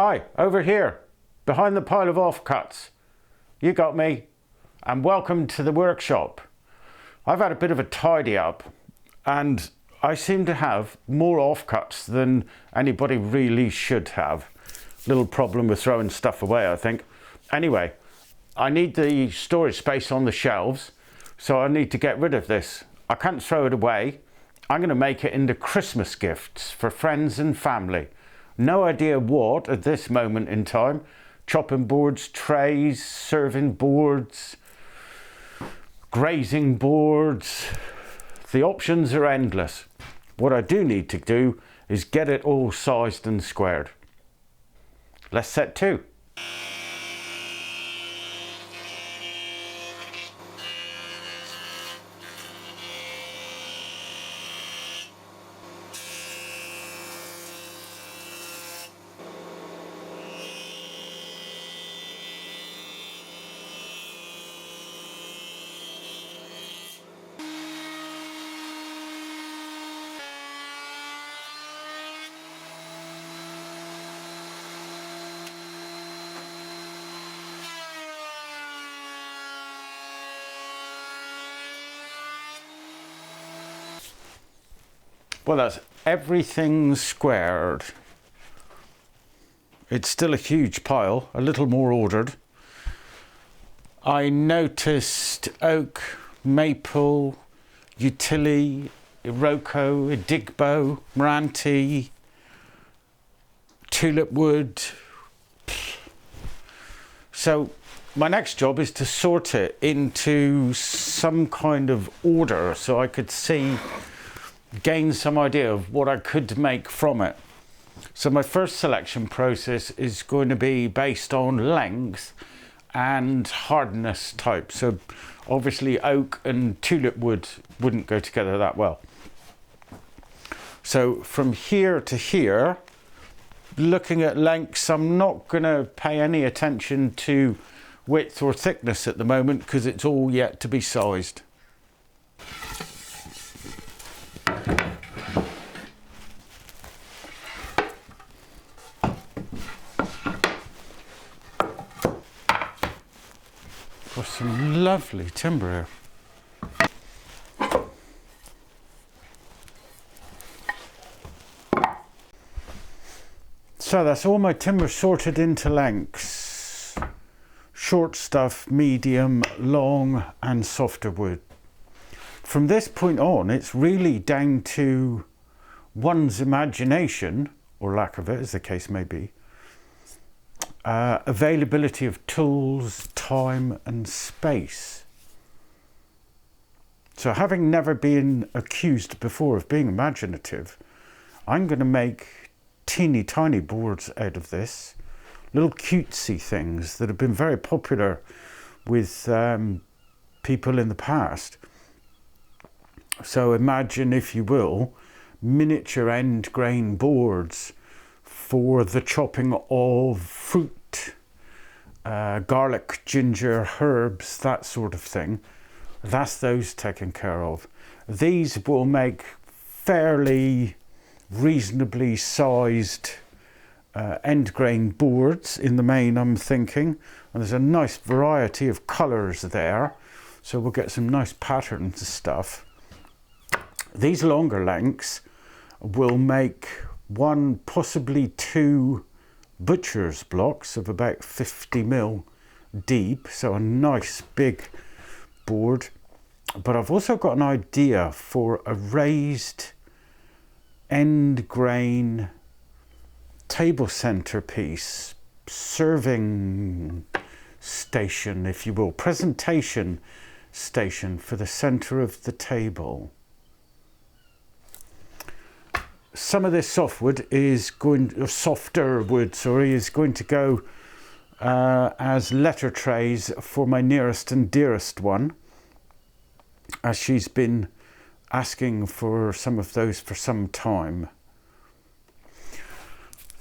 Hi, over here, behind the pile of offcuts. You got me, and welcome to the workshop. I've had a bit of a tidy up, and I seem to have more offcuts than anybody really should have. Little problem with throwing stuff away, I think. Anyway, I need the storage space on the shelves, so I need to get rid of this. I can't throw it away. I'm going to make it into Christmas gifts for friends and family. No idea what at this moment in time. Chopping boards, trays, serving boards, grazing boards. The options are endless. What I do need to do is get it all sized and squared. Let's set to. Well, that's everything squared. It's still a huge pile, a little more ordered. I noticed oak, maple, utility, Iroko, Digbo, Meranti, Tulip wood. So my next job is to sort it into some kind of order so I could gain some idea of what I could make from it. So my first selection process is going to be based on length and hardness type. So obviously oak and tulip wood wouldn't go together that well. So from here to here, looking at lengths, I'm not going to pay any attention to width or thickness at the moment because it's all yet to be sized. Got some lovely timber here. So that's all my timber sorted into lengths. Short stuff, medium, long and softer wood. From this point on, it's really down to one's imagination, or lack of it as the case may be, availability of tools, time and space. So having never been accused before of being imaginative, I'm going to make teeny tiny boards out of this, little cutesy things that have been very popular with people in the past. So imagine, if you will, miniature end grain boards for the chopping of fruit, garlic, ginger, herbs, that sort of thing. That's those taken care of. These will make fairly reasonably sized end grain boards in the main, I'm thinking. And there's a nice variety of colours there, so we'll get some nice patterns and stuff. These longer lengths will make one, possibly two butcher's blocks of about 50mm deep, so a nice big board. But I've also got an idea for a raised end grain table centerpiece, serving station, if you will, presentation station for the center of the table. Some of this softer wood, is going to go as letter trays for my nearest and dearest one, as she's been asking for some of those for some time.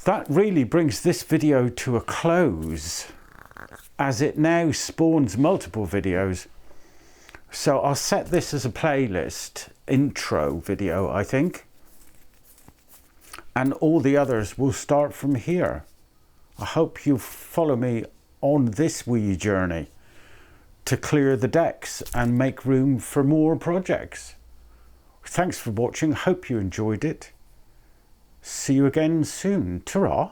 That really brings this video to a close, as it now spawns multiple videos. So I'll set this as a playlist intro video, I think. And all the others will start from here. I hope you follow me on this wee journey to clear the decks and make room for more projects. Thanks for watching. Hope you enjoyed it. See you again soon. Ta-ra.